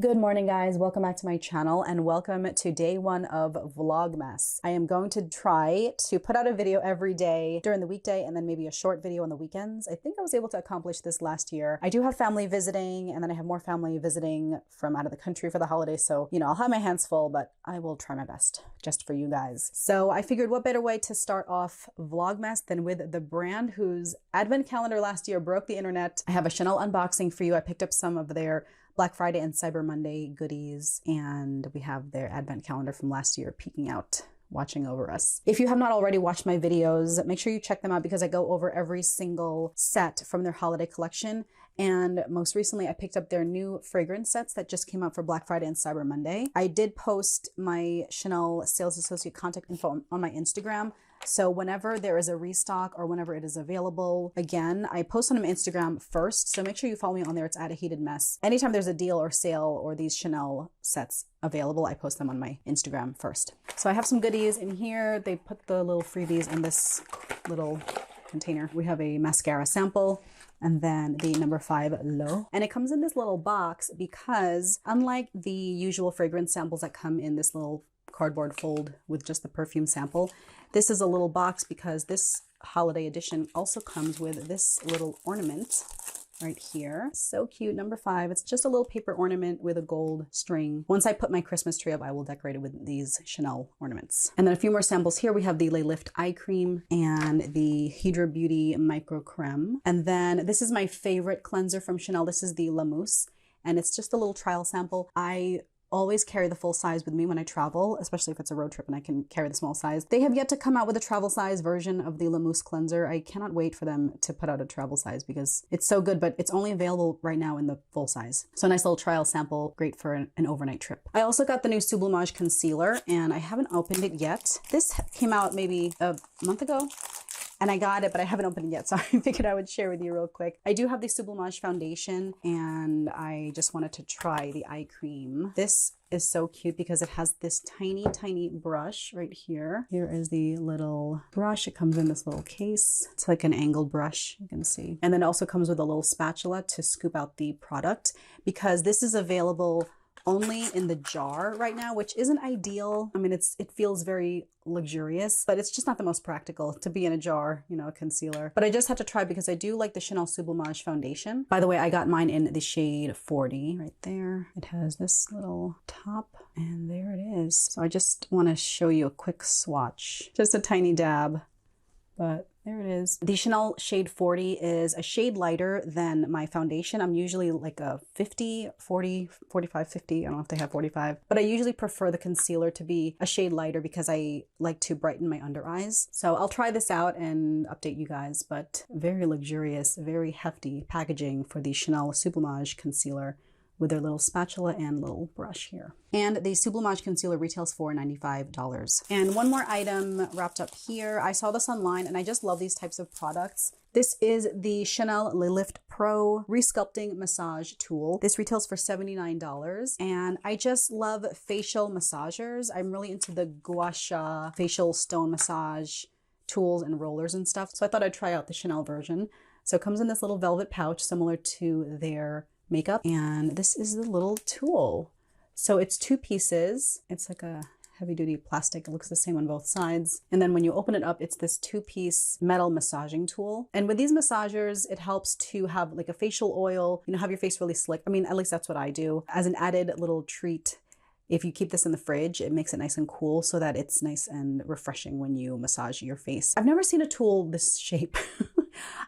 Good morning, guys. Welcome back to my channel and welcome to day one of Vlogmess. I am going to try to put out a video every day during the weekday and then maybe a short video on the weekends. I think I was able to accomplish this last year. I do have family visiting and then I have more family visiting from out of the country for the holidays. So, I'll have my hands full, but I will try my best just for you guys. So I figured what better way to start off Vlogmess than with the brand whose advent calendar last year broke the internet. I have a Chanel unboxing for you. I picked up some of their Black Friday and Cyber Monday goodies, and we have their advent calendar from last year peeking out, watching over us. If you have not already watched my videos, make sure you check them out because I go over every single set from their holiday collection. And most recently, I picked up their new fragrance sets that just came out for Black Friday and Cyber Monday. I did post my Chanel sales associate contact info on my Instagram. So whenever there is a restock or whenever it is available, again, I post on my Instagram first. So make sure you follow me on there. It's @aheatedmess. Anytime there's a deal or sale or these Chanel sets available, I post them on my Instagram first. So I have some goodies in here. They put the little freebies in this little container. We have a mascara sample and then the number 5 Low. And it comes in this little box because unlike the usual fragrance samples that come in this little cardboard fold with just the perfume sample, this is a little box because this holiday edition also comes with this little ornament right here. So cute, number 5. It's just a little paper ornament with a gold string. Once I put my Christmas tree up, I will decorate it with these Chanel ornaments. And then a few more samples here. We have the Lay Lift Eye Cream and the Hydra Beauty Micro Creme. And then this is my favorite cleanser from Chanel. This is the La Mousse, and it's just a little trial sample. I always carry the full size with me when I travel, especially if it's a road trip and I can carry the small size. They have yet to come out with a travel size version of the La Mousse cleanser. I cannot wait for them to put out a travel size because it's so good, but it's only available right now in the full size. So a nice little trial sample, great for an overnight trip. I also got the new Sublimage concealer and I haven't opened it yet. This came out maybe a month ago. And I got it, but I haven't opened it yet, so I figured I would share with you real quick. I do have the Sublimage foundation, and I just wanted to try the eye cream. This is so cute because it has this tiny, tiny brush right here. Here is the little brush. It comes in this little case. It's like an angled brush, you can see. And then it also comes with a little spatula to scoop out the product because this is available only in the jar right now, which isn't ideal. I mean, it feels very luxurious, but it's just not the most practical to be in a jar, a concealer. But I just had to try because I do like the Chanel Sublimage foundation. By the way, I got mine in the shade 40 right there. It has this little top and there it is. So I just want to show you a quick swatch, just a tiny dab, but there it is. The Chanel shade 40 is a shade lighter than my foundation. I'm usually like a 50, 40, 45, 50. I don't know if they have 45, but I usually prefer the concealer to be a shade lighter because I like to brighten my under eyes. So I'll try this out and update you guys, but very luxurious, very hefty packaging for the Chanel Sublimage concealer with their little spatula and little brush here. And the Sublimage concealer retails for $95. And one more item wrapped up here. I saw this online and I just love these types of products. This is the Chanel Lay Lift Pro Resculpting Massage Tool. This retails for $79. And I just love facial massagers. I'm really into the gua sha facial stone massage tools and rollers and stuff. So I thought I'd try out the Chanel version. So it comes in this little velvet pouch similar to their makeup, and this is the little tool. So it's 2 pieces. It's like a heavy-duty plastic. It looks the same on both sides. And then when you open it up, it's this 2-piece metal massaging tool. And with these massagers, it helps to have like a facial oil, have your face really slick. I mean, at least that's what I do. As an added little treat, if you keep this in the fridge, it makes it nice and cool so that it's nice and refreshing when you massage your face. I've never seen a tool this shape.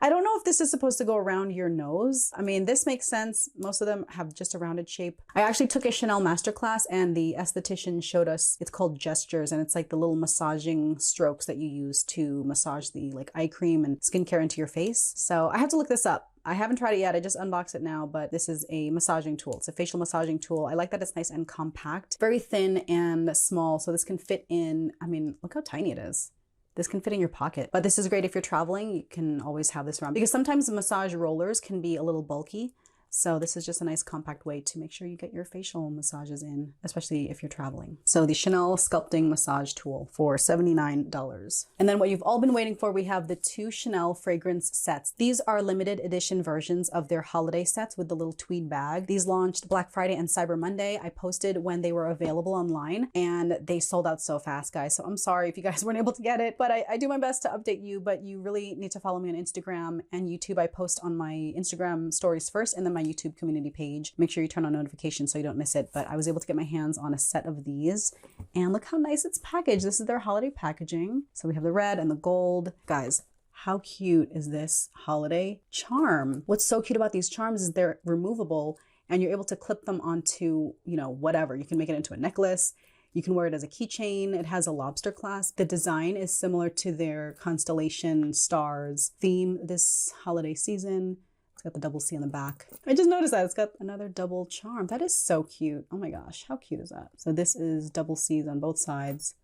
I don't know if this is supposed to go around your nose. I mean, this makes sense. Most of them have just a rounded shape. I actually took a Chanel masterclass and the esthetician showed us, it's called gestures, and it's like the little massaging strokes that you use to massage the eye cream and skincare into your face. So I have to look this up. I haven't tried it yet. I just unboxed it now, but this is a massaging tool. It's a facial massaging tool. I like that it's nice and compact, very thin and small. So this can fit in, I mean, look how tiny it is. This can fit in your pocket, but this is great if you're traveling. You can always have this around because sometimes the massage rollers can be a little bulky. So this is just a nice compact way to make sure you get your facial massages in, especially if you're traveling. So the Chanel Sculpting Massage Tool for $79. And then what you've all been waiting for, we have the 2 Chanel fragrance sets. These are limited edition versions of their holiday sets with the little tweed bag. These launched Black Friday and Cyber Monday. I posted when they were available online and they sold out so fast, guys. So I'm sorry if you guys weren't able to get it, but I do my best to update you, but you really need to follow me on Instagram and YouTube. I post on my Instagram stories first and then my YouTube community page. Make sure you turn on notifications so you don't miss it. But I was able to get my hands on a set of these and look how nice it's packaged. This is their holiday packaging. So we have the red and the gold. Guys, how cute is this holiday charm? What's so cute about these charms is they're removable and you're able to clip them onto, you know, whatever. You can make it into a necklace. You can wear it as a keychain. It has a lobster clasp. The design is similar to their constellation stars theme this holiday season. It's got the double C on the back. I just noticed that it's got another double charm. That is so cute. Oh my gosh, how cute is that? So this is double C's on both sides.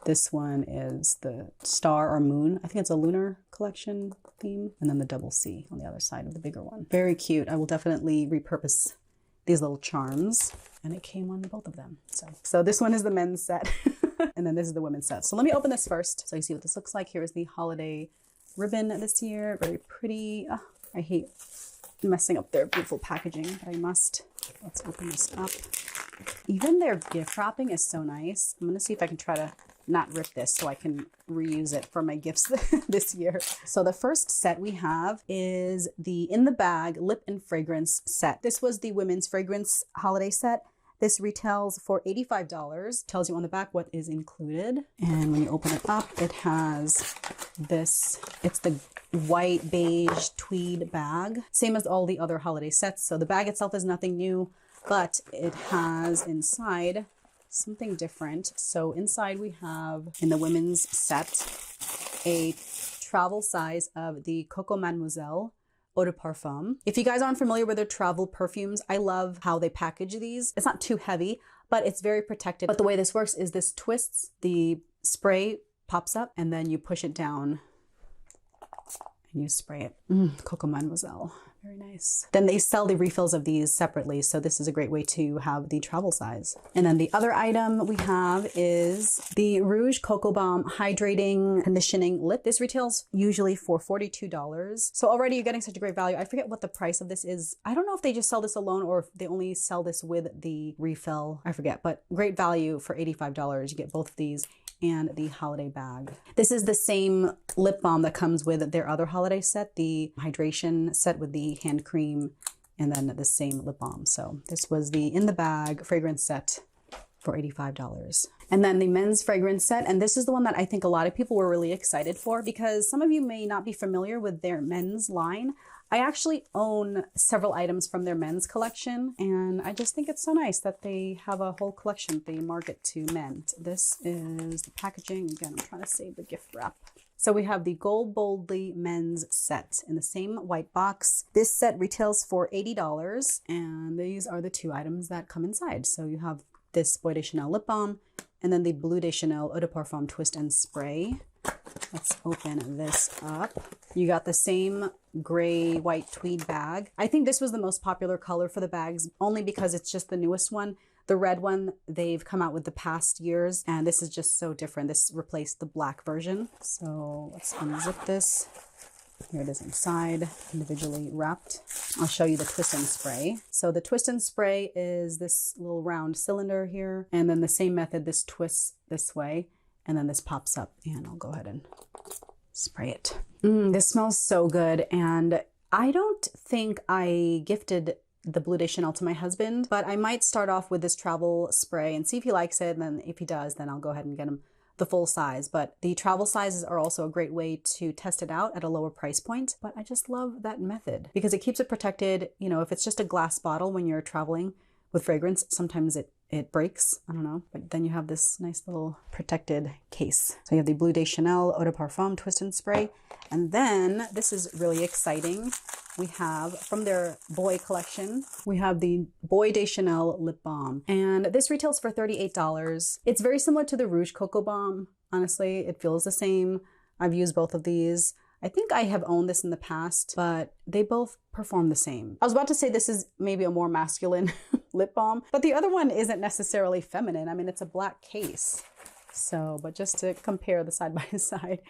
This one is the star or moon. I think it's a lunar collection theme. And then the double C on the other side of the bigger one. Very cute. I will definitely repurpose these little charms. And it came on both of them. So this one is the men's set. And then this is the women's set. So let me open this first so you see what this looks like. Here is the holiday ribbon this year. Very pretty. Oh, I hate messing up their beautiful packaging, but I must. Let's open this up. Even their gift wrapping is so nice. I'm gonna see if I can try to not rip this so I can reuse it for my gifts this year. So the first set we have is the In the Bag Lip and Fragrance set. This was the women's fragrance holiday set. This retails for $85. Tells you on the back what is included. And when you open it up, it has this, it's the white beige tweed bag. Same as all the other holiday sets. So the bag itself is nothing new, but it has inside something different. So inside we have, in the women's set, a travel size of the Coco Mademoiselle Eau de Parfum. If you guys aren't familiar with their travel perfumes, I love how they package these. It's not too heavy, but it's very protected. But the way this works is this twists, the spray pops up, and then you push it down and you spray it. Coco Mademoiselle. Very nice. Then they sell the refills of these separately, so this is a great way to have the travel size. And then the other item we have is the Rouge Coco Balm Hydrating Conditioning Lip. This retails usually for $42. So already you're getting such a great value. I forget what the price of this is. I don't know if they just sell this alone or if they only sell this with the refill. I forget, but great value for $85. You get both of these and the holiday bag. This is the same lip balm that comes with their other holiday set, the hydration set with the hand cream, and then the same lip balm. So this was the In the Bag fragrance set for $85. And then the men's fragrance set, and this is the one that I think a lot of people were really excited for because some of you may not be familiar with their men's line. I actually own several items from their men's collection, and I just think it's so nice that they have a whole collection they market to men. This is the packaging. Again, I'm trying to save the gift wrap. So we have the Gold Boldly men's set in the same white box. This set retails for $80, and these are the 2 items that come inside. So you have this Bois de Chanel lip balm, and then the Bleu de Chanel Eau de Parfum Twist and Spray. Let's open this up. You got the same gray white tweed bag. I think this was the most popular color for the bags only because it's just the newest one. The red one they've come out with the past years, and this is just so different. This replaced the black version. So let's unzip this. Here it is inside, individually wrapped. I'll show you the twist and spray. So the twist and spray is this little round cylinder here, and then the same method, this twists this way, and then this pops up, and I'll go ahead and spray it. This smells so good, and I don't think I gifted the Bleu de Chanel to my husband, but I might start off with this travel spray and see if he likes it, and then if he does, then I'll go ahead and get him the full size. But the travel sizes are also a great way to test it out at a lower price point. But I just love that method because it keeps it protected. You know, if it's just a glass bottle when you're traveling with fragrance, sometimes it breaks, I don't know, but then you have this nice little protected case. So you have the Bleu de Chanel Eau de Parfum Twist and Spray. And then this is really exciting. We have from their boy collection, we have the Bois de Chanel lip balm, and this retails for $38. It's very similar to the Rouge Coco Balm. Honestly, it feels the same. I've used both of these. I think I have owned this in the past, but they both perform the same. I was about to say this is maybe a more masculine lip balm, but the other one isn't necessarily feminine. I mean, it's a black case. So, but just to compare the side by side,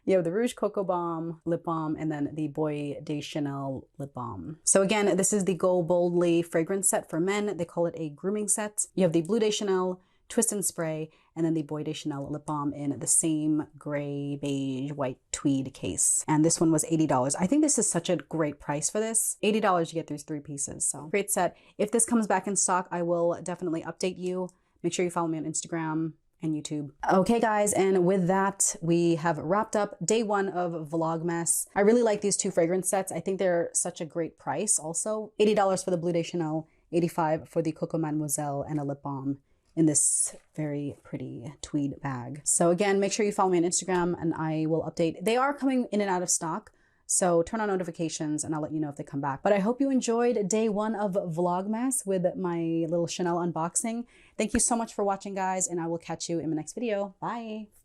you have the Rouge Coco Balm lip balm and then the Boy de Chanel lip balm. So again, this is the Go Boldly fragrance set for men. They call it a grooming set. You have the Bleu de Chanel Twist and Spray, and then the Boy de Chanel lip balm in the same gray, beige, white tweed case. And this one was $80. I think this is such a great price for this. $80, you get these 3 pieces. So great set. If this comes back in stock, I will definitely update you. Make sure you follow me on Instagram and YouTube. Okay guys, and with that, we have wrapped up day 1 of Vlogmess. I really like these 2 fragrance sets. I think they're such a great price also. $80 for the Bleu de Chanel, $85 for the Coco Mademoiselle, and a lip balm in this very pretty tweed bag. So again, make sure you follow me on Instagram and I will update. They are coming in and out of stock, so turn on notifications and I'll let you know if they come back. But I hope you enjoyed day 1 of Vlogmas with my little Chanel unboxing. Thank you so much for watching, guys, and I will catch you in the next video. Bye.